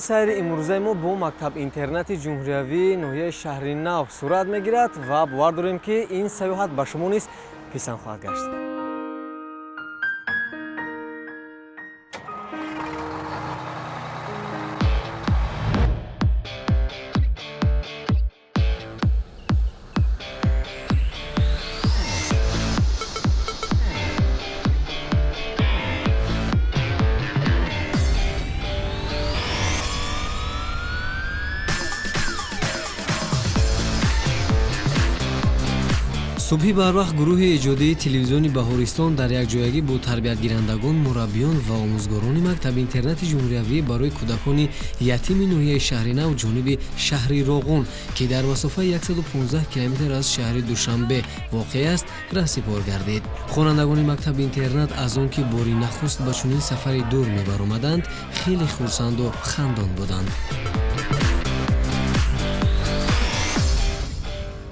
сайр имрӯзаи мо бо мактаб интернати ҷумҳуриявии ноҳияи шаҳри нав сурат мегирад ва бовар дорем, ки ин саёҳат ба шумо низ писанд хоҳад гашт. субҳи барвақт гурӯҳи эҷодии телевизиони Баҳористон дар якҷоягӣ бо тарбиятгирандагон, мураббиён ва омӯзгорони мактаби интернати ҷумҳуриявӣ барои кӯдакони ятими ноҳияи шаҳри нав ҷониби шаҳри Роғун, ки дар масофаи 115 километр аз шаҳри Душанбе воқеъ аст, раҳсипор гардид. хонандагони мактаби интернат аз он ки бори нахуст ба чунин сафари дур мебаромаданд, хеле хурсанду хандон буданд.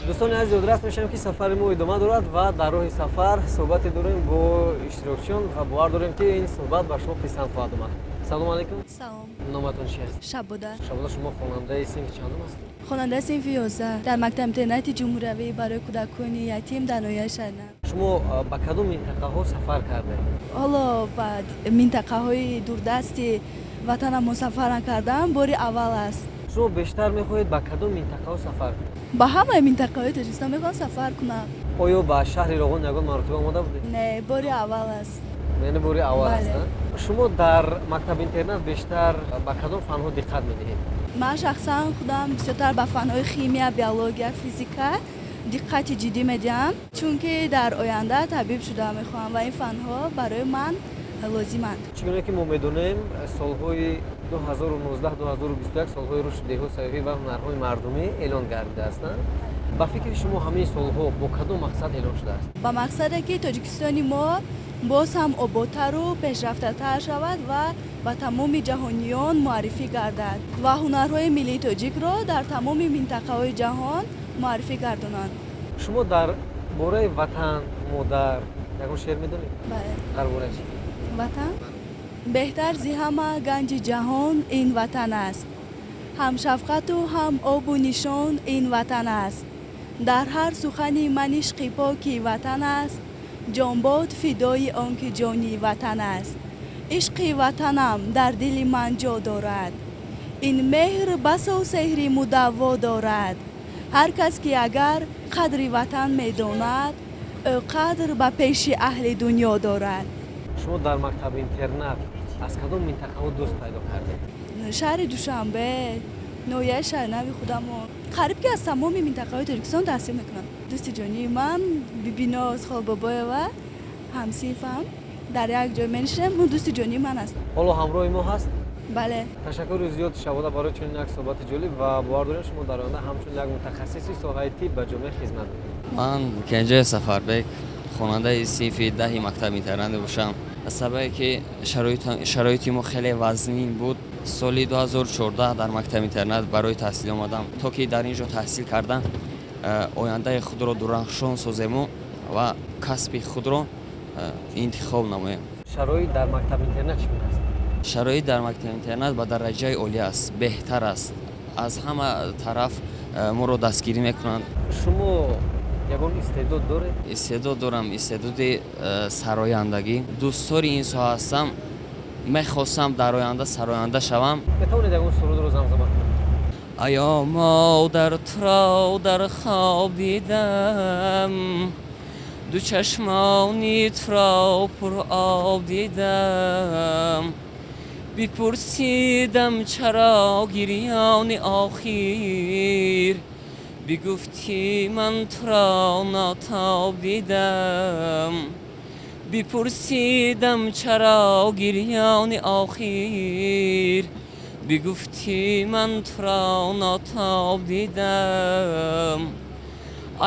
дӯстони азиз, ёдрас мешавем, ки сафари мо идома дорад ва дар роҳи сафар суҳбате дорем бо иштирокчиён ва бовар дорем, ки ин суҳбат ба шумо писанд хоҳад омад. Салом алайкум. Салом. Номатон чиест? Шабуда. Шабуда, шумо хонандаи синфи чандум ҳастед? Хонандаи синфи 11 дар мактаби интернати ҷумҳуриявӣ барои кӯдакони ятим дар ноҳияи шаҳри нав. шумо ба кадом минтақаҳо сафар кардаед? ҳоло ба минтақаҳои дурдасти ватанамон сафар накардам, бори аввал аст. шумо бештар мехоҳед ба кадом минтақаҳо сафар кунед? ба ҳамаи минтақаҳои Тоҷикистон мехоҳам сафар кунам. оё ба шаҳри Роғун ягон маротиба омода будед? Не, бори аввал аст. яъне бори аввал Бале. аст. шумо дар мактаби интернат бештар ба кадом фанҳо диққат медиҳед? ман шахсан худам бисёртар ба фанҳои химия, биология, физика диққати ҷиддӣ медиҳам, чунки дар оянда табиб шуда мехоҳам ва ин фанҳо барои ман лозиманд. чӣ гуна ки мо медонем, солҳои 2019-2021 солҳои рушди деҳу сайёҳӣ ва ҳунарҳои мардумӣ эълон гардида ҳастанд. ба фикри шумо ҳамаи солҳо бо кадом мақсад эълон шудааст? ба мақсаде ки Тоҷикистони мо боз ҳам ободтару пешрафтатар шавад ва ба тамоми ҷаҳониён муаррифӣ гардад ва ҳунарҳои миллии тоҷикро дар тамоми минтақаҳои ҷаҳон муаррифӣ гардонанд. шумо дар бораи ватан, модар ягон шеър медонед? Бале. дар бораи чӣ? ватан беҳтар зи ҳама ганҷи ҷаҳон ин ватан аст. ҳам шафқату ҳам обу нишон ин ватан аст. дар ҳар сухани ман ишқи поки ватан аст. ҷонбод фидои он ки ҷони ватан аст. ишқи ватанам дар дили ман ҷо дорад. ин меҳр басо сеҳри мудавво дорад. ҳар кас ки агар қадри ватан медонад, ӯ қадр ба пеши аҳли дунё дорад. шумо дар мактаби интернат аз кадом минтақаҳо дӯст пайдо кардед? шаҳри Душанбе, ноҳияи шаҳри нави худамон қариб ки аз тамоми минтақаҳои Тоҷикистон таҳсил мекунам. дӯсти ҷонии ман Бибиноз Холбобоева ҳамсинфам дар як ҷой менишинем. ӯ дӯсти ҷонии ман аст. ҳоло ҳамроҳи мо ҳаст? бале. ташаккури зиёд Шабуда барои чунин як суҳбати ҷолиб ва бовар дорем шумо дар оянда ҳамчун як мутахассиси соҳаи тиб ба ҷомеа хизмат мекунед. ман Кенҷои Сафарбек, хонандаи синфи 10 мактаби интернат бошам. сабабе ки шароити мо хеле вазнин буд, соли 2014 дар мактаби интернат барои таҳсил омадам, то ки дар ин ҷо таҳсил карда ояндаи худро дурахшон созему ва касби худро интихоб намоем. шароит дар мактаби интернат чӣ гуна аст? шароит дар мактаби интернат ба дараҷаи олӣ аст, беҳтар аст. аз ҳама тараф моро дастгирӣ мекунанд. шумо ягон истеъдод доред? истеъдод дорам, истеъдоди сарояндагӣ. дӯстдори ин соҳа ҳастам. мехостам дар оянда сароянда шавам. метавонед ягон сурудро замзама кунед? аё модар туро дар хоб дидам, ду чашмони туро пуроб дидам, бипурсидам чаро гирёни охир, бигуфтӣ ман туро нотоб дидам, бипурсидам чаро гирёни охир, бигуфтӣ ман туро нотоб дидам.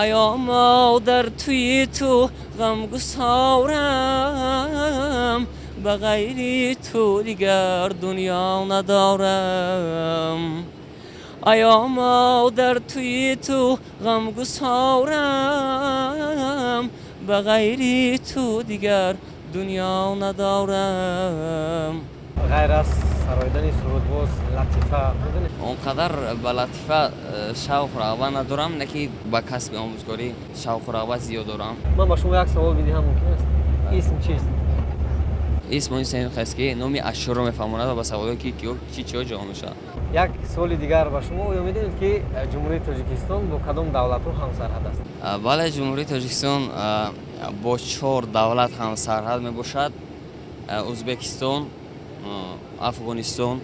аё модар туи ту ғамгусорам, ба ғайри ту дигар дунё надорам. аё модар туи ту ғамгусорам, ба ғайри ту дигар дунё надорам. غیر از سرایدن سرودباز لطیفه میدونید اونقدر به لطیفه شوق رغبت ندارم، نه که به کسب آموزگاری شوق رغبت زیاد دارم. من با شما یک سوال بدهم ممکن است؟ اسم چیست؟ اسم این خاص که نامی اشور رو میفهمونه و با سوالی که چی جا میشه. یک سوال دیگر با شما آیا میدونید که جمهوری تاجیکستان با کدام دولت ها همسرحد است؟ بله، جمهوری تاجیکستان با 4 دولت همسرحد میباشد: ازبکستان، افغانستان،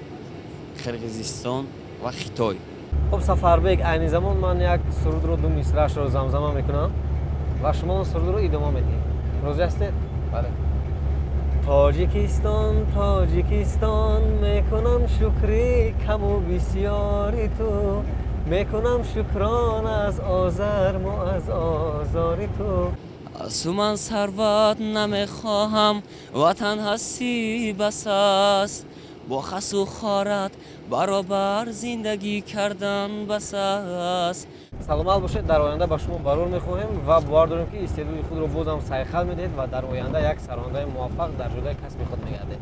قرقیزستان و خیتای. خب سفربک، این زمان من یک سرود رو دو مصرعش رو زمزمه میکنم و شما اون سرود رو ادامه میدید. راضی هستید؟ بله. تاجیکستان میکنم شکری کم و بسیاری تو، میکنم شکران از آذر و از آزاری تو. من ثروت نمیخواهم، وطن هستی بس است، با خس و خارت برابر زندگی کردن بس است. سلامت باشید. در آینده با شما برور میخواهیم و باور داریم که استعداد خود رو باز هم سیخل میدید و در آینده یک سرانده موفق در جدای کسب خود میگردید.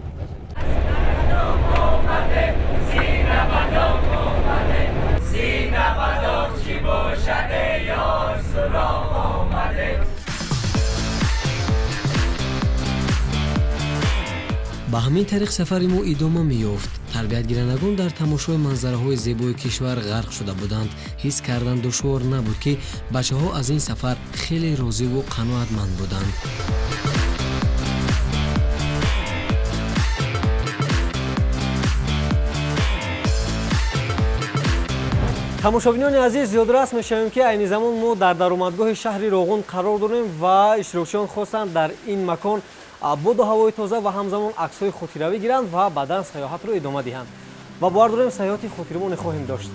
چی باشد یار سراغ آمده. ба ҳамин тариқ сафари мо идома меёфт. тарбиятгиранагон дар тамошои манзараҳои зебои кишвар ғарқ шуда буданд. ҳис кардан душвор набуд ки бачаҳо аз ин сафар хеле розиву қаноатманд буданд. тамошобинони азиз, зиёдрас мешавем ки айни замон мо дар даромадгоҳи шаҳри Роғун қарор дорем ва иштирокчиён хостанд дар ин макон боду ҳавои тоза ва ҳамзамон аксҳои хотиравӣ гиранд ва баъдан саёҳатро идома диҳанд ва бовар дорем саёҳати хотирамоне хоҳем дошт.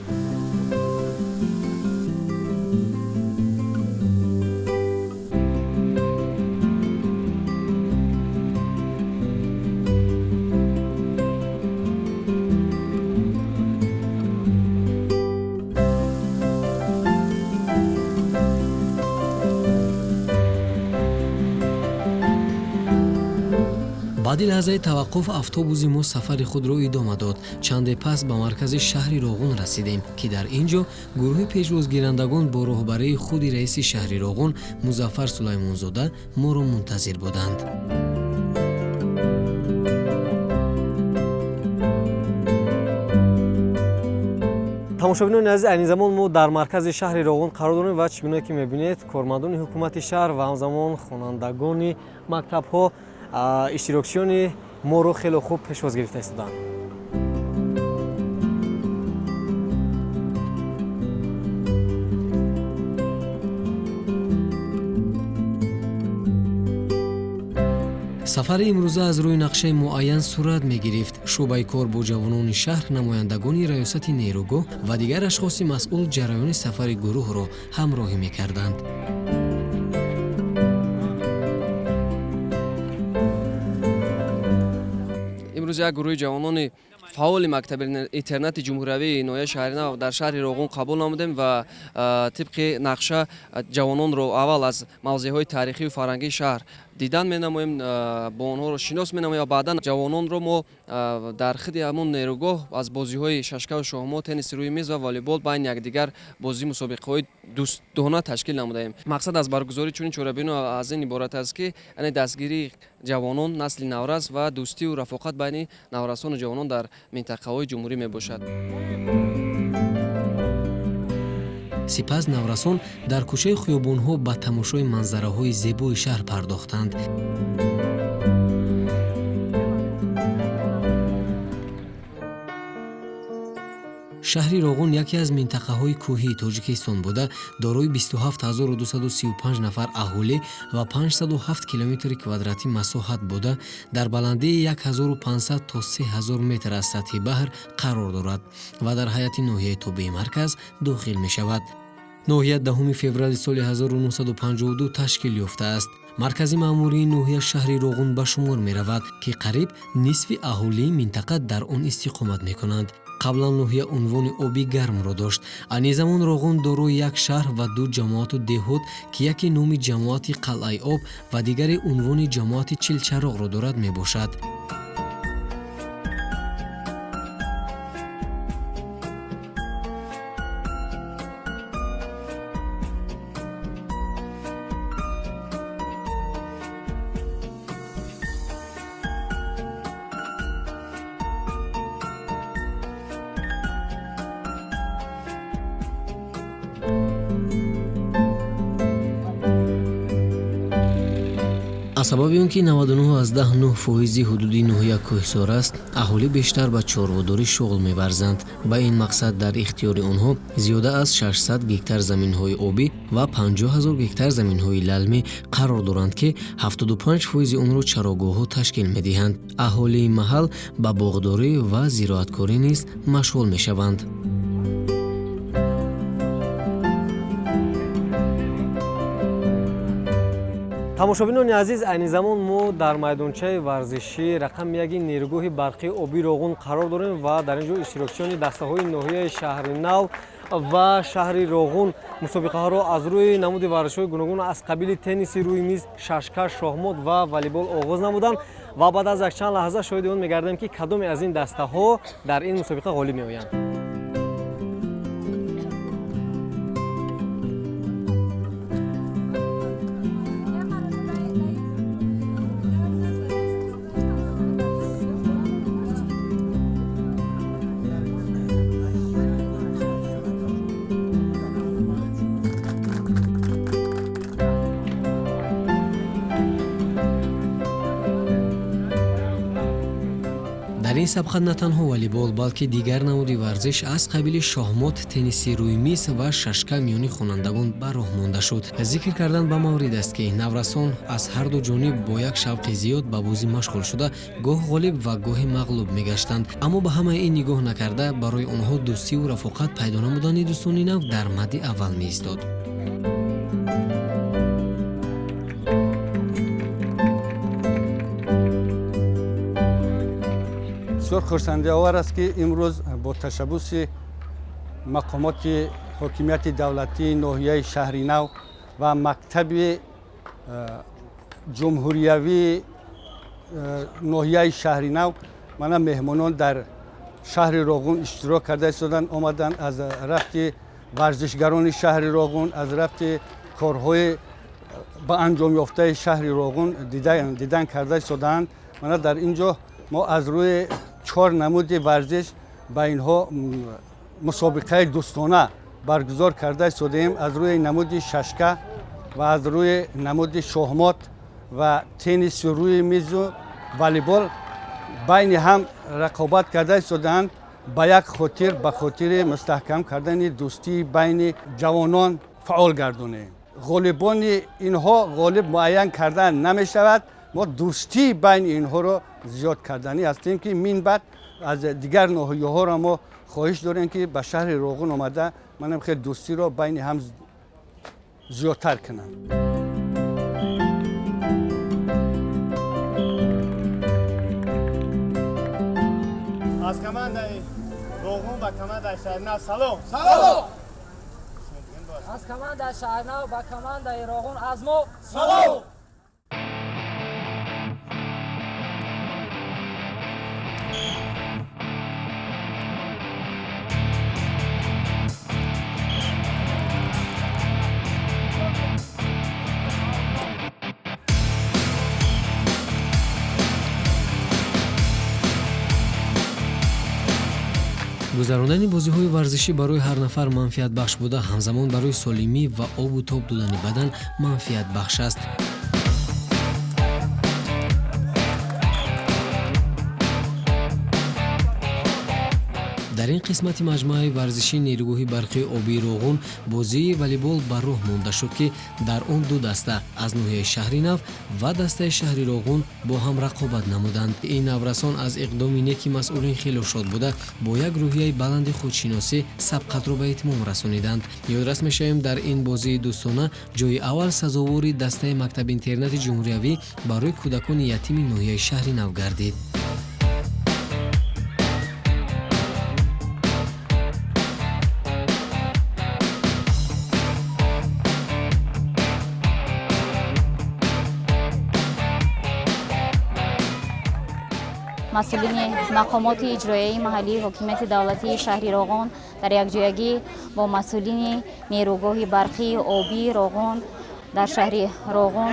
баъди лаҳзаи таваққуф автобуси мо сафари худро идома дод. чанде пас ба маркази шаҳри Роғун расидем ки дар ин ҷо гурӯҳи пешвозгирандагон бо роҳбарии худи раиси шаҳри Роғун Музаффар Сулаймонзода моро мунтазир буданд. тамошобинони азиз, айни замон мо дар маркази шаҳри Роғун қарор дорем ва чӣ гуна ки мебинед кормандони ҳукумати шаҳр ва ҳамзамон хонандагони мактабҳо иштирокчиёни моро хеле хуб пешвоз гирифта истоданд. сафари имрӯза аз рӯи нақшаи муайян сурат мегирифт. шӯъбаи кор бо ҷавонони шаҳр, намояндагони раёсати нерӯгоҳ ва дигар ашхоси масъул ҷараёни сафари гурӯҳро ҳамроҳӣ мекарданд. имрӯз як гурӯҳи ҷавонони фаъоли мактаби интернати ҷумҳуриявии ноҳияи шаҳринав дар шаҳри Роғун қабул намудем ва тибқи нақша ҷавононро аввал аз мавзеъҳои таърихиву фарҳангии шаҳр дидан менамоем, бо онҳоро шинос менамоем ва баъдан ҷавононро мо дар хиди ҳамон нерӯгоҳ аз бозиҳои шашкаву шоҳмо, тенниси рӯи мез ва волейбол байни якдигар бозии мусобиқаҳои дӯстона ташкил намудаем. мақсад аз баргузории чунин чорабино аз ин иборат аст ки дастгирии ҷавонон, насли наврас ва дӯстиву рафоқат байни наврасону ҷавонон дар минтақаҳои ҷумҳурӣ мебошад. сипас наврасон дар кӯчаи хиёбонҳо ба тамошои манзараҳои зебои шаҳр пардохтанд. шаҳри Роғун яке аз минтақаҳои кӯҳии Тоҷикистон буда, дорои 27235 нафар аҳолӣ ва 507 километри квадратӣ масоҳат буда, дар баландии 1500 то 3000 метр аз сатҳи баҳр қарор дорад ва дар ҳайати ноҳияи тобии марказ дохил мешавад. ноҳия 10 феврали соли 1952 ташкил ёфтааст. маркази маъмурии ноҳия шаҳри Роғун ба шумор меравад ки қариб нисфи аҳолии минтақа дар он истиқомат мекунанд. қаблан ноҳия унвони оби гармро дошт. айни замон Роғун дорои як шаҳр ва ду ҷамоату деҳот ки яке номи ҷамоати қалъаи об ва дигаре унвони ҷамоати чилчароғро дорад мебошад. сабаби он ки 99.9% ҳудуди ноҳияи кӯҳсор аст, аҳолӣ бештар ба чорводорӣ шуғл меварзанд. Ба ин мақсад дар ихтиёри онҳо зиёда аз 600 гектар заминҳои обӣ ва 50,000 гектар заминҳои лалмӣ қарор доранд ки 75% онро чарогоҳҳо ташкил медиҳанд. аҳолии маҳал ба боғдорӣ ва зироаткорӣ низ машғул мешаванд. тамошобинони азиз, айни замон мо дар майдончаи варзишӣ рақами 1 нерӯгоҳи барқии обии Роғун қарор дорем ва дар ин ҷо иштирокчиёни дастаҳои ноҳияи Шаҳри Нав ва Шаҳри Роғун мусобиқаҳоро аз рӯи намуди варзишҳои гуногун аз қабили тенниси рӯи миз, шашкаш, шоҳмот ва волейбол оғоз намуданд ва баъд аз якчанд лаҳза шоҳиди он мегардем ки кадоме аз ин дастаҳо дар ин мусобиқа ғолиб меоянд. дар ин сабқа на танҳо волейбол, балки дигар намуди варзиш аз қабили шоҳмот, тенниси рӯймиз ва шашка миёни хонандагон ба роҳ монда шуд. зикр кардан ба маврид аст ки наврасон аз ҳарду ҷониб бо як шавқи зиёд ба бозӣ машғул шуда гоҳ ғолиб ва гоҳи мағлуб мегаштанд. аммо ба ҳамаи ин нигоҳ накарда, барои онҳо дӯстиву рафоқат пайдо намудани дӯстони нав дар мадди аввал меистод. бисёр хурсандиовар аст ки имрӯз бо ташаббуси мақомоти ҳокимияти давлатии ноҳияи Шаҳри Нав ва мактаби ҷумҳуриявии ноҳияи Шаҳри Нав мана меҳмонон дар шаҳри Роғун иштирок карда истоданд. омаданд аз рафти варзишгарони шаҳри Роғун, аз рафти корҳои ба анҷом ёфтаи шаҳри Роғун дидан карда истоданд. мана дар ин ҷо мо аз рӯи 4 намуди варзиш ба инҳо мусобиқаи дӯстона баргузор карда истодем. аз рӯи намуди шашка ва аз рӯи намуди шоҳмот ва тенниси рӯи мизу волейбол байни ҳам рақобат карда истодаанд ба як хотир, ба хотири мустаҳкам кардани дӯстии байни ҷавонон фаъол гардонем. ғолибони инҳо ғолиб муайян кардан намешавад. мо дӯстии байни инҳоро зиёд карданӣ ҳастем ки минбаъд аз дигар ноҳияҳоро мо хоҳиш дорем ки ба шаҳри Роғун омада манам хел дӯстиро байни ҳам зиёдтар кунам. аз командаи Роғун ба командаи Шаҳри Нав салом. Салом. аз командаи Шаҳри Нав ба командаи Роғун аз мо салом. гузарондани бозиҳои варзишӣ барои ҳар нафар манфиатбахш буда, ҳамзамон барои солимӣ ва обу тоб додани бадан манфиатбахш аст. дар ин қисмати маҷмӯаи варзиши нерӯгоҳи барқии обии Роғун бозии волейбол ба роҳ монда шуд ки дар он ду даста аз ноҳияи Шаҳри Нав ва дастаи Шаҳри Роғун бо ҳам рақобат намуданд. ин наврасон аз иқдоми неки масъулин хело шод буда бо як рӯҳияи баланди худшиносӣ сабқатро ба итмом расониданд. ёдрас мешавем, дар ин бозии дӯстона ҷои аввал сазовори дастаи мактаби интернати ҷумҳуриявӣ барои кӯдакони ятими ноҳияи Шаҳри Нав гардид. масъулини мақомоти иҷроияи маҳаллии ҳокимияти давлатии Шаҳри Роғун дар якҷоягӣ бо масъулини нерӯгоҳи барқии обии Роғун дар шаҳри Роғун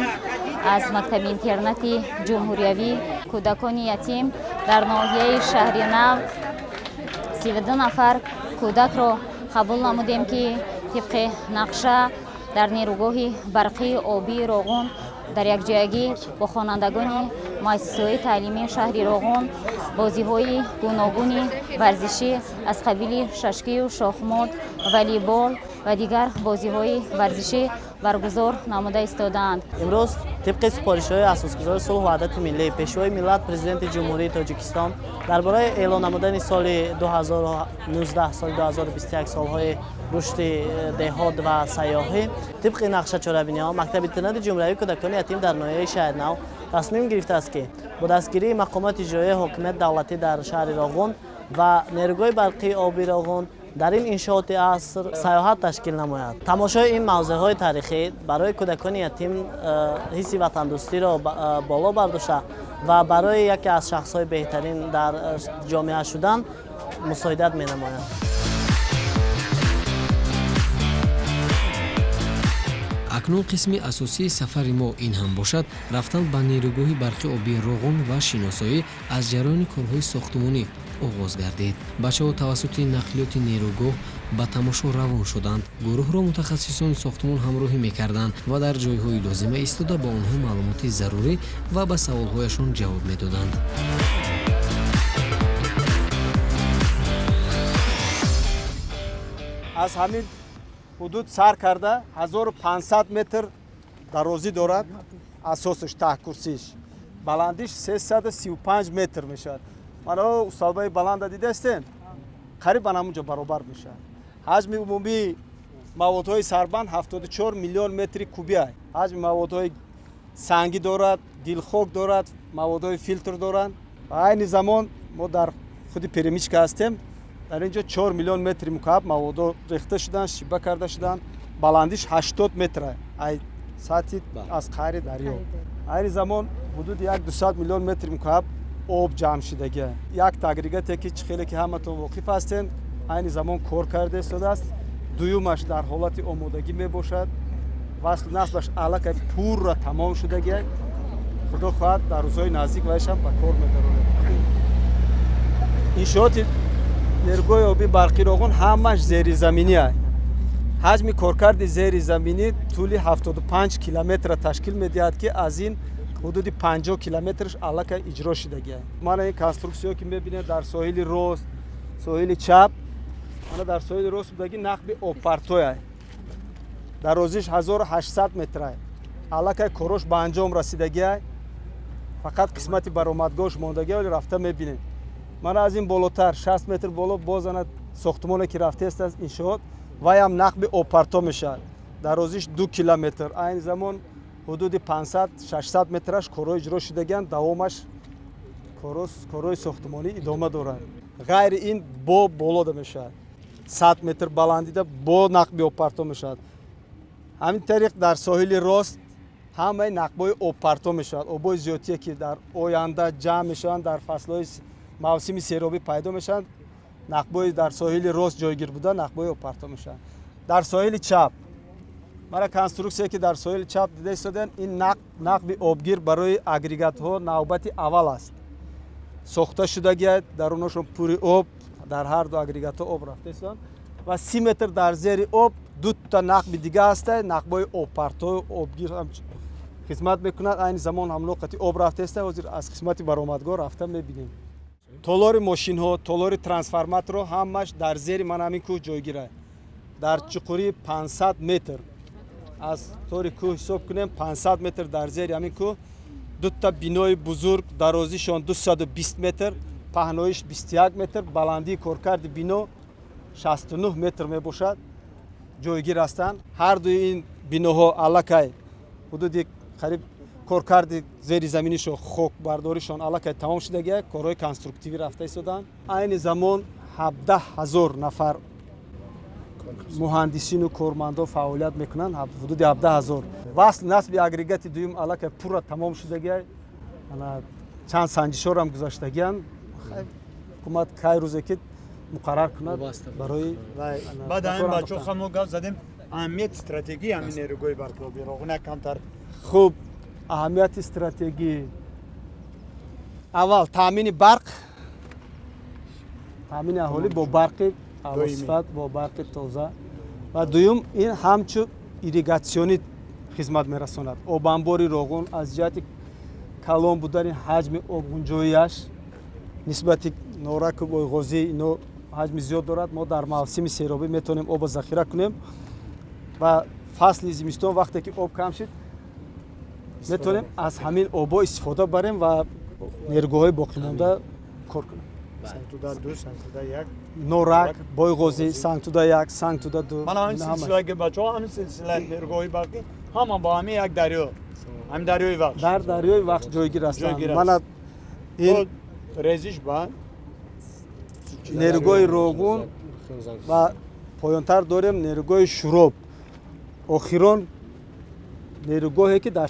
аз мактаби интернати ҷумҳуриявӣ кӯдакони ятим дар ноҳияи Шаҳри Нав 32 нафар кӯдакро қабул намудем ки тибқи нақша дар нерӯгоҳи барқии обии Роғун дар якҷоягӣ бо хонандагони муассисаҳои таълимии шаҳри Роғун бозиҳои гуногуни варзишӣ аз қабили шашкию шохмод, волейбол ва дигар бозиҳои варзишӣ баргузор намуда истодаанд. имрӯз тибқи супоришҳои асосгузори сулҳ ваҳдати миллӣ пешвои миллат президенти ҷумҳурии Тоҷикистон дар бораи эълон намудани соли 2019 соли 2021 солҳои рушди деҳот ва сайёҳӣ тибқи нақшачорабиниҳо мактаби интернати ҷумҳуриявии кӯдакони ятим дар ноҳияи Шаҳрнав тасмим гирифтааст ки бо дастгирии мақомоти иҷроии ҳокимияти давлатӣ дар шаҳри Роғун ва нерӯгоҳи барқии оби Роғун дар ин иншооти аср сайёҳат ташкил намояд. Тамошои ин мавзеъҳои тарихӣ барои кӯдакони ятим ҳисси ватандӯстиро боло бардошта ва барои яке аз шахсҳои беҳтарин дар ҷомеа шудан мусоидат менамояд. акнун қисми асосии сафари мо ин ҳам бошад рафтан ба нерӯгоҳи барқи обии Роғун ва шиносоӣ аз ҷараёни корҳои сохтмонӣ оғоз гардид. бачаҳо тавассути нақлиёти нерӯгоҳ ба тамошо равон шуданд. гурӯҳро мутахассисони сохтмон ҳамроҳӣ мекарданд ва дар ҷойҳои лозима истода ба онҳо маълумоти зарурӣ ва ба саволҳояшон ҷавоб медоданд. аз ҳамин ҳудуд сар карда 1500 метр дарозӣ дорад, асосиш таҳкурсиш, баландиш 335 метр мешавад. мано усталбаи баланда дидастен қариб ан ҳамунҷо баробар мешавад. ҳаҷми умумии маводҳои сарбанд 74 миллион метри куби аст. ҳаҷми маводҳои сангӣ дорад, дилхок дорад, маводҳои филтр дорад. ва айни замон мо дар худи перемичка ҳастем. дар инҷо 4 миллион метри мукааб маводҳо рехта шуданд, шиба карда шуданд. баландиш 80 метр аст. сатҳи аз қаъри дарё. айни замон ҳудуди 200 миллион метри мукааб об ҷамъ шудагӣ. як агрегате ки чихеле ки ҳаматон воқиф ҳастен, айни замон кор карда истодааст. дуюмаш дар ҳолати омодагӣ мебошад. васлу насбаш аллакай пурра тамом шудагӣ. худо хоҳад дар рӯзҳои наздик вайшам ба кор медаронад. иншооти нерӯгоҳи обии барқи Роғун ҳамаш зеризаминӣ аст. ҳаҷми коркарди зеризаминӣ тӯли 75 километра ташкил медиҳад ки аз ин ҳудуди 50 километраш аллакай иҷро шудагӣ аст. мана ин конструксияҳо ки мебинед дар соҳили рост, соҳили чап, мана дар соҳили рост будагӣ нақби обпартои аст. дарозиш 1800 метр аст. аллакай корош ба анҷом расидагӣ аст. фақат қисмати баромадгоҳш мондагӣ вале рафта мебинед. мана аз ин болотар 60 метр боло бозана сохтмоне ки рафтааст аз иншоот ваям нақби обпарто мешавад. дарозиш 2 километр. айни замон ҳудуди 500-600 метраш корҳо иҷро шудагианд. давомаш корҳои сохтмонӣ идома дорад. ғайри ин бо болода мешавад. 100 метр баландида бо нақби обпарто мешавад. ҳамин тариқ дар соҳили рост ҳамаи нақбҳои обпарто мешавад. обҳои зиёдие ки дар оянда ҷамъ мешаванд, дар фаслҳои мавсими серобӣ пайдо мешаванд, нақбҳои дар соҳили рост ҷойгир буда нақбҳои обпарто мешаванд. дар соҳили чап мара конструксия ки дар соҳили чап дида истодаанд, ин нақби обгир барои агрегатҳо навбати аввал аст. сохта шудагиад дарунашон пури об, дар ҳар ду агрегатҳо об рафта истоданд ва 30 метр дар зери об дута нақби дига ҳастад. нақбҳои обпарто обгир ҳам хизмат мекунад. айни замон ҳамно қати об рафта истад. ҳозир аз қисмати баромадгоҳ рафта мебинем. толори мошинҳо, толори трансформаторҳо ҳамаш дар зери ман ҳамин кӯҳ ҷойгир аст. дар чуқурии 500 метр аз тори кӯҳ ҳисоб кунем, 500 метр дар зери ҳамин кӯҳ дута бинои бузург, дарозишон 220 метр, паҳноиш 21 метр, баландии коркарди бино 69 метр мебошад, ҷойгир ҳастанд. ҳар дуи ин биноҳо аллакай ҳудуди қариб коркарди зеризаминишон хокбардоришон аллакай тамом шудагиа, корҳои конструктивӣ рафта истоданд. айни замон 17 000 нафар муҳандисину кормандо фаъолият мекунанд. ҳудуди 17 000. васл насби агрегати дуюм аллакай пурра тамом шудагиа. чанд санҷишорам гузаштагианд. ҳукумат кай рӯзе ки муқаррар кунад барои баъд ҳамин бачаҳо ҳам мо гап задем аҳамияти стратегии ҳамин нерӯгоҳи барқи обии Роғун камтар. хуб, аҳамияти стратегӣ аввал таъмини барқ, таъмини аҳолӣ бо барқи авосифат, бо барқи тоза ва дуюм ин ҳамчун ирригатсионӣ хизмат мерасонад. Обанбори Роғун аз ҷиҳати калон будани ҳаҷми обгунҷоияш нисбати Нораку Бойғозӣ ино ҳаҷми зиёд дорад. Мо дар мавсими серобӣ метавонем обро захира кунем ва фасли зимистон вақте ки об кам шид метавонем аз ҳамин обо истифода барем ва нерӯгоҳои боқимонда кор кунем. Сангтуда 2, Сангтуда 1. Норак, Бойғозӣ, Сангтуда 1, Сангтуда 2. Мана ҳамин силсилаи бачаҳо ҳамин силсилаи нерӯгоҳи барқӣ ҳама ба ҳамин як дарё. Ҳамин дарёи вахш. Дар дарёи вахш ҷойгир ҳастанд. Мана ин резиш ба нерӯгоҳи Роғун ва поёнтар дорем нерӯгоҳи Шуроб. Охирон нерӯгоҳе ки дар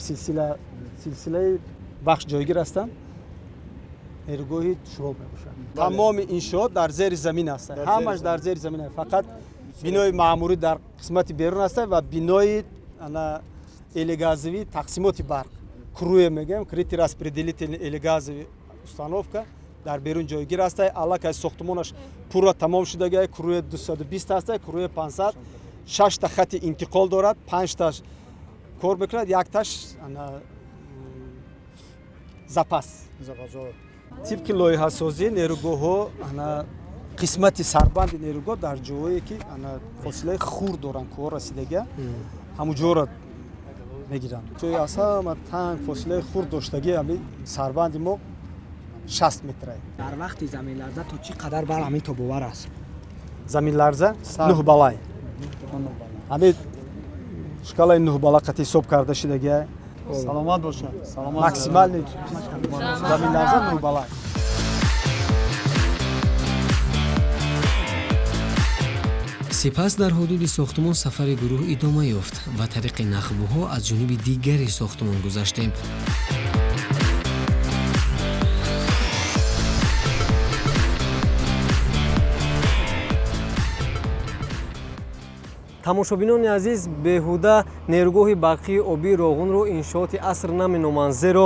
силсилаи бахш ҷойгир ҳастанд нерӯгоҳи Шуроб мебошад. Тамоми иншоот дар зери замин ҳастанд. Ҳамаш дар зери замин аст. Фақат бинои маъмурӣ дар қисмати берун ҳастанд ва бинои элегазовӣ тақсимоти барқ круе мегӯем крити распределительни элегазови установка дар берун ҷойгир ҳастанд. аллакай сохтумонаш пурра тамом шудагай круе 220 ҳастанд, круе 500, 6 та хати интиқол дорад, 5 таш кор мекунад, 1 таш запас. тибқи лоиҳасозӣ нерӯгоҳҳо қисмати сарбанди нерӯгоҳ дар ҷоҳое ки фосилаи хурд доранд кӯҳо расидага ҳамуҷоро мегиранд. ҷои аз ҳама танг фосилаи хурд доштаги ҳамин сарбанди мо 60 метр аст. дар вақти заминларза то чӣ қадар бар ҳамин тобовар аст? Заминларза 9 балай. ҳамин шкалаи 9 бала қатъи ҳисоб карда шудага. саломат боша. Максимални заминларза 9 балай. сипас дар ҳудуди сохтумон сафари гурӯҳ идома ёфт ва тариқи нахбуҳо аз ҷониби дигари сохтумон гузаштем. тамошобинони азиз, беҳуда нерӯгоҳи барқии обии Роғунро иншооти аср наменоманд, зеро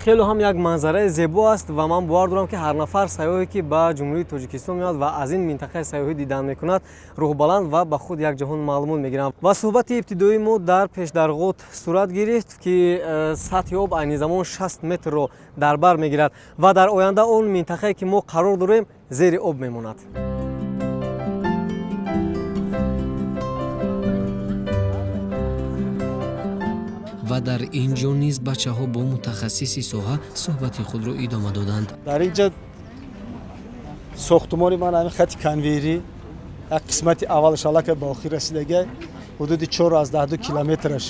хело ҳам як манзараи зебо аст ва ман бовар дорам ки ҳар нафар сайёҳе ки ба ҷумҳурии Тоҷикистон меояд ва аз ин минтақаи сайёҳӣ дидан мекунад рӯҳбаланд ва ба худ як ҷаҳон маълумот мегиранд. ва суҳбати ибтидои мо дар Пешдарғот сурат гирифт ки сатҳи об айни замон 60 метрро дар бар мегирад ва дар оянда он минтақае ки мо қарор дорем зери об мемонад. ва дар ин ҷо низ бачаҳо бо мутахассиси соҳа суҳбати худро идома доданд. дар ин ҷо сохтумони ман ҳамин хати конвейерӣ як қисмати аввалаш аллакай ба охир расидага ҳудуди 4 километраш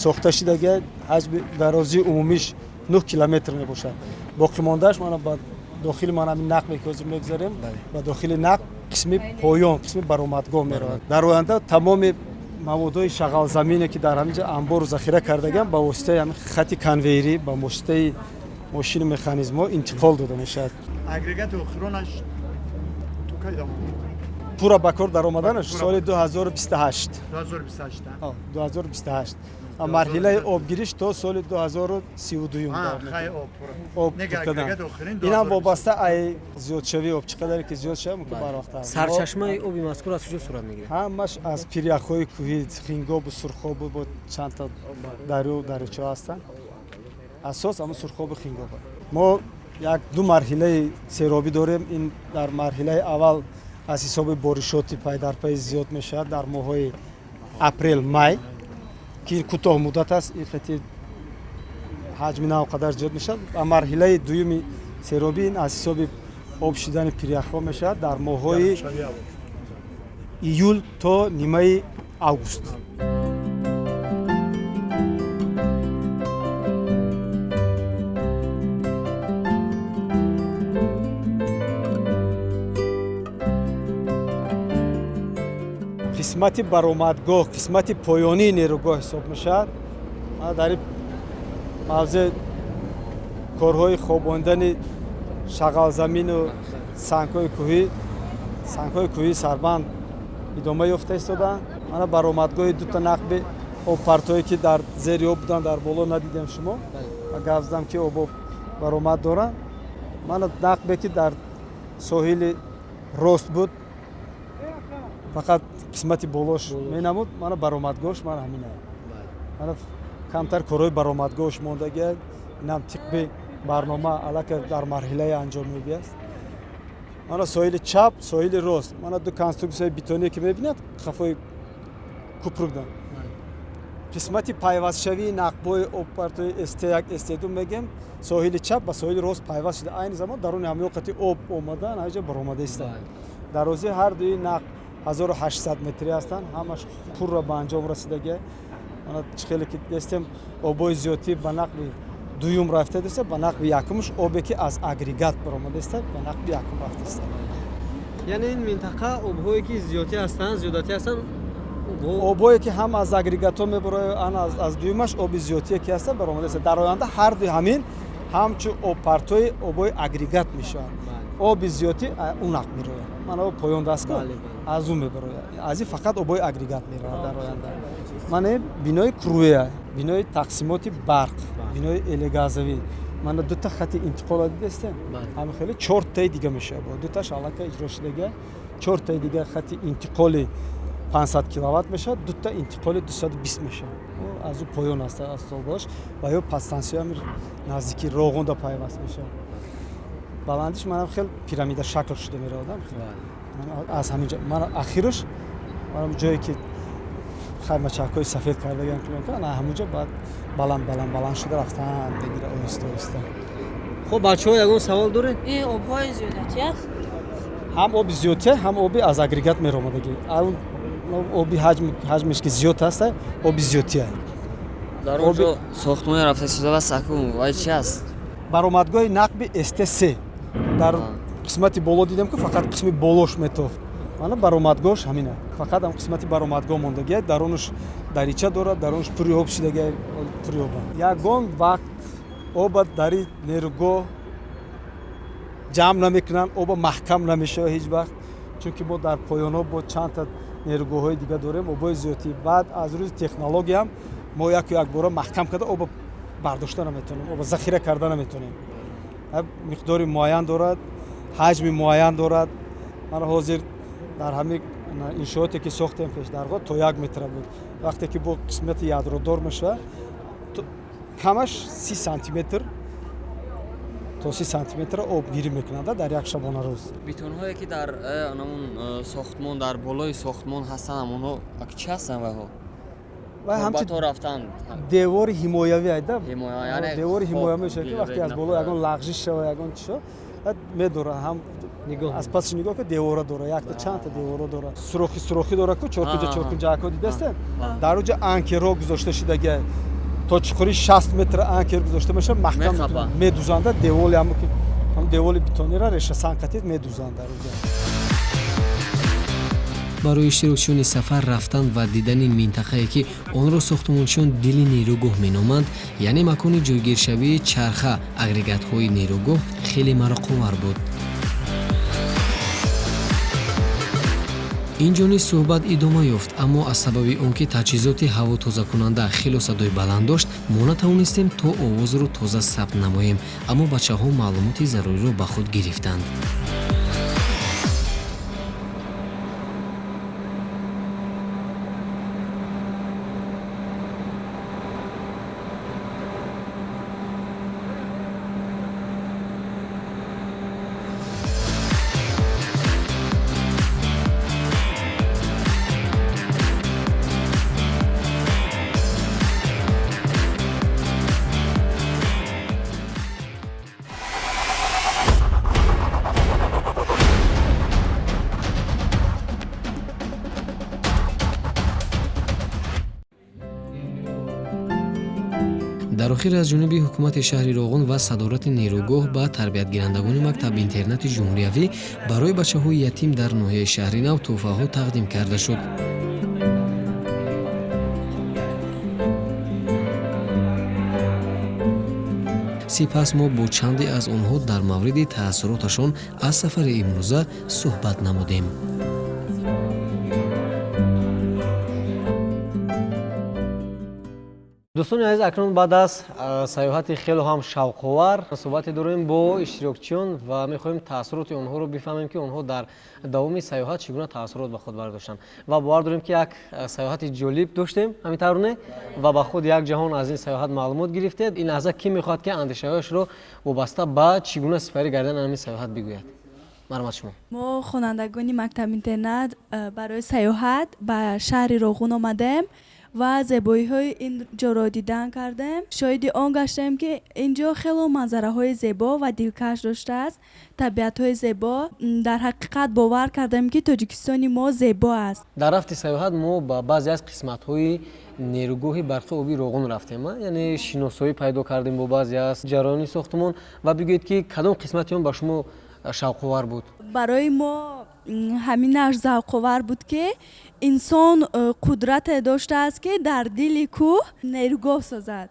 сохта шудага ҳаҷми дарозии умумиш 9 километр мебошад. боқимондааш мана ба дохили ман ҳамин нақбе ки ҳозир мегузарем ба дохили нақб қисми поён қисми баромадгоҳ меравад. дар оянда тамоми маводҳои шағалзамине ки дар ҳамин ҷо амбору захира кардаган ба воситаи ҳамин хати конвейерӣ ба воситаи мошини механизмҳо интиқол дода мешавад. агрегати охиронаш ту кай дамон пурра ба кор даромаданаш соли 2028. 2028 марҳилаи обгириш то соли 2032 об кадан. Инам вобаста ай зиёдшавии об чӣ қадаре ки зиёд шава мумкин барвақт аст. Сарчашмаи оби мазкур аз куҷо сурат мегирад? ҳамаш аз пиряхҳои кӯҳӣ хингобу сурхобу бо чандта дарё даричаҳо ҳастанд. асос ҳамн сурхобу хингоб. мо як ду марҳилаи серобӣ дорем. ин дар марҳилаи аввал аз ҳисоби боришоти пайдарпай зиёд мешавад дар моҳҳои апрел май ки ин кӯтоҳ муддат аст. ин хати ҳаҷми нав қадар зиёд мешавад. ва марҳилаи дуюми серобӣ ин аз ҳисоби об шидани пиряхҳо мешавад дар моҳҳои июл то нимаи август. қисмати баромадгоҳ қисмати поёнии нерӯгоҳ ҳисоб мешавад. ман дар ин мавзеъ корҳои хобондани шағалзамину сангҳои кӯҳӣ сарбанд идома ёфта истодаанд. мана баромадгоҳи дута нақби обпартое ки дар зери об буданд дар боло надидем шумо ва гап задам ки обо баромад доранд. мана нақбе ки дар соҳили рост буд фақат қисмати болош менамуд. мана баромадгоҳш ман ҳамин аст. мана камтар корои баромадгоҳш мондагиаст инам тиқби барнома аллака дар марҳилаи анҷомёбӣ аст. мана соҳили чап соҳили рост мана ду конструксияи бетоние ки мебинад қафои купрукдан қисмати пайвастшавии нақбҳои обпартои ст1 ст2 мегем соҳили чап ба соҳили рост пайваст шуда айни замон даруни ҳамёқати об омадан ҳаҷа баромада истанд. дарозии ҳар дуи нақ 1800 метри ҳастанд ҳамаш пурра ба анҷом расидагия мана чихеле ки дестем обои зиёдтӣ ба нақби дуюм рафта деста ба нақби якумш обе ки аз агрегат баромада иста ба нақби якум рафта иста. яъне ин минтақа обҳое ки зиёдтӣ ҳастанд зиёдатӣ ҳастанд обое ки ҳам аз агрегатҳо мебарояд аз дуюмаш оби зиёдтие ки ҳаста баромада иста. дар оянда ҳар дуи ҳамин ҳамчу обпартои обои агрегат мешаванд. оби зиёдтӣ у нақ мерояд мана поён даст ки аз ӯ мебарояд аз ин фақат обои агрегат мерояд дар оянда. мана бинои круя бинои тақсимоти барқ бинои элегазавӣ мана дута хати интиқола дидестем ҳами хеле 4 таи дига мешавад дуташ аллака иҷро шудага 4 таи дига хати интиқоли 500 киловатт мешавад дута интиқоли 220 мешавад аз ӯ поён аст аз солбош ва ё подстансия наздики роғунда пайваст мешавад. баландиш манам хел пирамида шакл шуда меравад аз ҳаминҷа мана ахираш манам ҷое ки хаймачакҳои сафед кардагиам ана ҳамунҷа баъд баланд шуда рафтан бегира оҳиста оҳиста. хуб бачаҳо ягон савол доред? обҳои зиёдатӣ аст ҳам оби зиёдтия ҳам оби аз агрегат меромадагӣ оби ҳаҷмеш ки зиёд аста оби зиёдтия дар онҷо сохтмони рафтасуда сакум вай чи аст баромадгоҳи нақби ст3 дар қисмати боло дидем ки фақат қисми болош метофт мана баромадгоҳш ҳамин аст фақат ам қисмати баромадгоҳ мондагия дарунаш дарича дорад дарунаш пури об шудагия пури оба ягон вақт оба дари нерӯгоҳ ҷамъ намекунанд оба маҳкам намешавад ҳеҷ вақт чунки мо дар поёнҳо бо чандта нерӯгоҳҳои дига дорем обои зиёдтӣ баъд аз рӯзи технологияам мо як бора маҳкам карда оба бардошта наметонем оба захира карда наметонем миқдори муайян дорад ҳаҷми муайян дорад мана ҳозир дар ҳамин иншооте ки сохтем пешдарҳо то 1 метр буд вақте ки бо қисмати ядродор мешавад камаш 30 сантиметр то 30 сантиметр об гирӣ мекунад дар як шабона рӯз. бетонҳое ки дар намун сохтмон дар болои сохтмон ҳастанд амонҳо чи ҳастанд вайҳо ҳамчи рафтанд девори ҳимоявӣ айда девори ҳимоя мешавад ки вақте аз боло ягон лағжиш шава ягон чи шо медора ҳам аз паси нигоҳ ки девора дора якта чандта девора дора сурохи дора ку чоркунҷаакҳо дидастем дар оҷа анкерҳо гузошта шудагия то чуқури 60 метр анкер гузошта мешавад маҳкам медузанда деволи ҳам деволи бетонира решасан катид медузанд дар оҷа. барои иштирокчиёни сафар рафтан ва дидани минтақае ки онро сохтмончиён дили нерӯгоҳ меноманд яъне макони ҷойгиршавии чарха агрегатҳои нерӯгоҳ хеле мароқовар буд. инҷониз суҳбат идома ёфт аммо аз сабаби он ки таҷҳизоти ҳавотозакунанда хело садои баланд дошт мо натавонистем то овозро тоза сабт намоем аммо бачаҳо маълумоти заруриро ба худ гирифтанд. дар охир аз ҷониби ҳукумати шаҳри Роғун ва садорати нерӯгоҳ ба тарбиятгирандагони мактаби интернати ҷумҳуриявӣ барои бачаҳои ятим дар ноҳияи шаҳри нав тӯҳфаҳо тақдим карда шуд. сипас мо бо чанде аз онҳо дар мавриди таассуроташон аз сафари имрӯза суҳбат намудем. دوستان عزیز، اکنون بعد از سیاحت خیلی هم شوق‌آور صحبت داریم با اشتراکچیان و می‌خواهیم تاثیرات آنها رو بفهمیم که آنها در دوام سیاحت چگونه تاثیرات به خود برداشتن و باور داریم که یک سیاحت جالب داشتیم همینطورونه و با خود یک جهان از این سیاحت معلومات گرفتید. این لحظه کی می‌خواد که اندیشه‌هایش رو وابسته به چگونه سپری کردن همین سیاحت بگوید؟ مرحمت شما. ما خوانندگان مکتب اینترنت برای سیاحت به شهر روغون آمدیم و زیبایی‌های اینجا را دیدن کردیم. شاهد آن گشتیم که اینجا خیلی منظره‌های زیبا و دلکش داشته است. طبیعت‌های زیبا. در حقیقت باور کردیم که تاجیکستان ما زیبا است. در رفت سیاحت ما با بعضی از قسمت‌های نیروگاه برق آبی روغون رفتیم، یعنی شناسایی پیدا کردیم با بعضی از جریان ساختمان و بگویید که کدام قسمتی اون با شما شوق‌آور بود؟ برای ما همینش ذوق‌آور بود که انسان قدرت داشته است که در دل کوه نیروگاه سازد.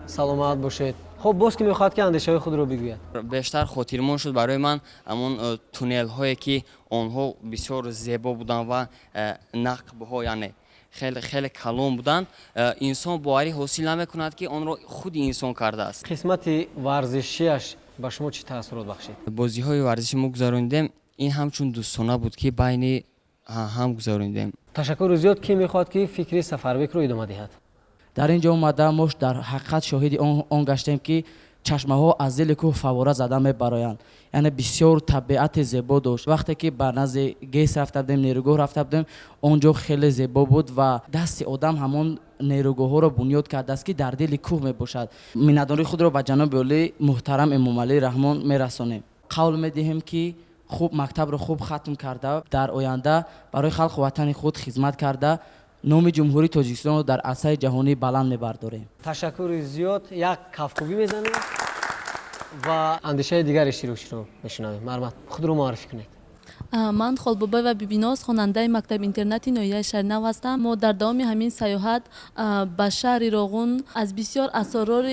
سلامت باشید. خب باز که میخواد که اندیشه‌های خود رو بگوید. بیشتر خاطرمون شد برای من همون تونل هایی که آنها بسیار زیبا بودن و نقب ها، یعنی خیلی کلان بودن. انسان باوری حاصل نمیکند که آن را خود انسان کرده است. قسمت ورزشیش با شما چی تاثیرات بخشید؟ بازی های ورزشی ما گذراندیم. این همچون دوستانه بود که بین هم گذراندیم. تشکر زیاد. کی میخواد که فکری سفربک رو ادامه دهد؟ در اینجا اومدم ما در حقیقت شاهد آن گشتیم که چشمه ها از دل کوه فواره زده میبرایند، یعنی بسیار طبیعت زیبا داشت. وقتی که بر نزد گیس رفته بودیم، نیروگاه رفته بودیم، اونجا خیلی زیبا بود و دست آدم همون نیروگاه ها رو بنیاد کرده است که در دل کوه میباشد. مینداری خود را به جناب عالی محترم امام علی رحمان میرسانیم. قول میدهیم که خوب مکتب رو خوب ختم کرده، در آینده برای خلق وطن خود خدمت کرده، نام جمهوری تاجیکستان رو در عرصه جهانی بلند میبرداریم. تشکر زیاد. یک کفکوبی میزنیم و اندیشه دیگر اشتراکی رو میشنویم. مرحمت، خود رو معرفی کنید. من خالبابای و بیبیناز خواننده مکتب اینترنتی ناحیه شهرنو هستم. ما در دوام همین سیاحت به شهر روغون از بسیار اسرار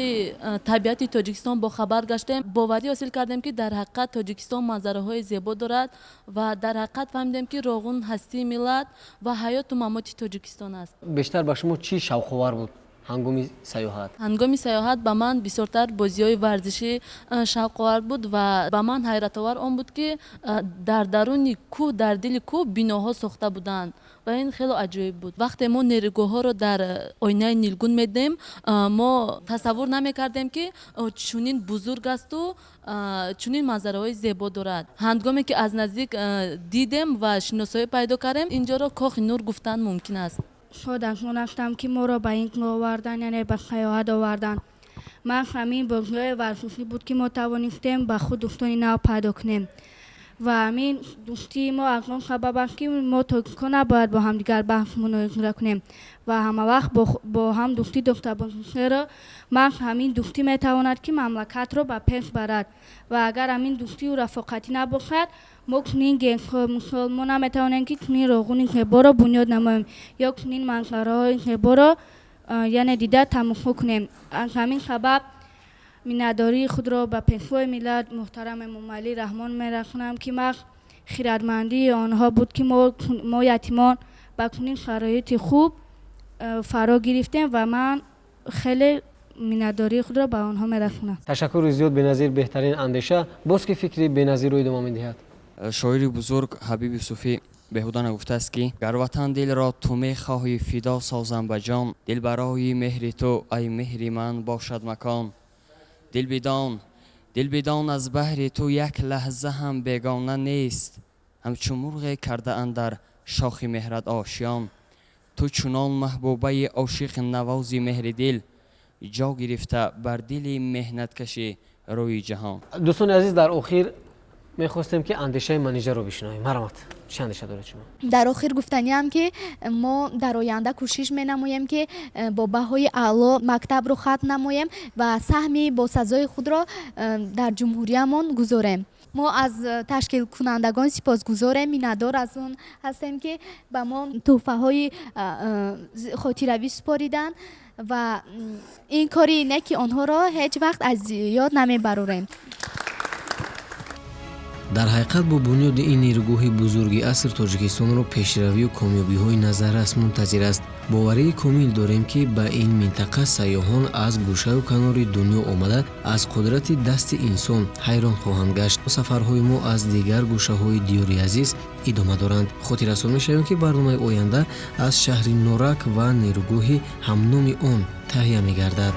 طبیعت تاجیکستان با خبر گشتیم. باوری حاصل کردیم که در حقیقت تاجیکستان منظره‌های زیبا دارد و در حقیقت فهمیدیم که روغون هستی ملت و حیات و ممات تاجیکستان است. بیشتر با شما چی شوق‌آور بود هنگامی سیاحت؟ هنگامی سیاحت به من بسیارتر بازی‌های ورزشی شوق‌آور بود و به من حیرت‌آور آن بود که در درون کوه، در دل کوه بناها ساخته بودند و این خیلی عجیب بود. وقتی ما نیروگاه‌ها رو در آینه نیلگون می‌دیدیم، ما تصور نمی‌کردیم که چنین بزرگ است و چنین منظره‌های زیبا دارد. هنگامی که از نزدیک دیدیم و شناسایی پیدا کردیم، اینجا را کاخ نور گفتن ممکن است. شادم رفتم که ما را به این آوردن، یعنی به سیاحت آوردن. من همین بازی‌های ورزشی بود که ما توانستیم به خود دوستانی نو پیدا کنیم و همین دوستی ما از اون سبب است که ما تاجیک‌ها نباید با هم دیگر بحث مناظره کنیم و همه وقت با هم دوستی داشته باشیم. من همین دوستی میتواند که مملکت را به پیش برد و اگر همین دوستی و رفاقتی نباشد، ما کنین مسلمان نمیتوانیم که کنین روغون زیبا را بنیاد نماییم یا کنین منظره‌های زیبا را یعنی دیده تماشا کنیم. از همین سبب مینداری خود را به پیشوای ملت محترم امام علی رحمان میرسانم که ما خیرتمندی آنها بود که ما یتیمان با کنین شرایط خوب فرا گرفتیم و من خیلی مینداری خود را به آنها میرسانم. تشکر زیاد. بنظیر بهترین اندیشه. باز که فکری بنظیر رو ادامه میدهد. شاعر بزرگ حبیب صوفی بهودن گفته است که گر وطن دل را تو میخواهی فدا سازم به جان، دل برای مهر تو ای مهر من باشد مکان. دل بدان از بهر تو یک لحظه هم بیگانه نیست، همچون مرغ کرده اندر شاخ مهرت آشیان. تو چنان محبوبه عاشق نوازی مهر دل، جا گرفته بر دل مهنت کشی روی جهان. دوستان عزیز، در آخر میخواستیم که اندیشه منیجر رو بشنویم. مرحمت، چه اندیشه دارید شما؟ در آخر گفتنی هم که ما در آینده کوشش می‌نماییم که با بهای اعلی مکتب رو ختم نماییم و سهمی با سزای خود را در جمهوریمون گذاریم. ما از تشکیل کنندگان سپاسگزاریم، میندار از اون هستیم که به ما تحفه‌های خاطروی سپاریدن و این کاری نه که آنها را هیچ وقت از یاد نمیبریم. در حقیقت با بنیاد این نیروگاه بزرگی عصر تاجیکستان را پیشروی و کامیابی‌های نظررس منتظر است. боварии комил дорем ки ба ин минтақа сайёҳон аз гӯшаву канори дунё омада аз қудрати дасти инсон ҳайрон хоҳанд гашт. сафарҳои мо аз дигар гӯшаҳои диёри азиз идома доранд. хотиррасон мешавем ки барномаи оянда аз шаҳри норак ва нерӯгоҳи ҳамноми он таҳия мегардад.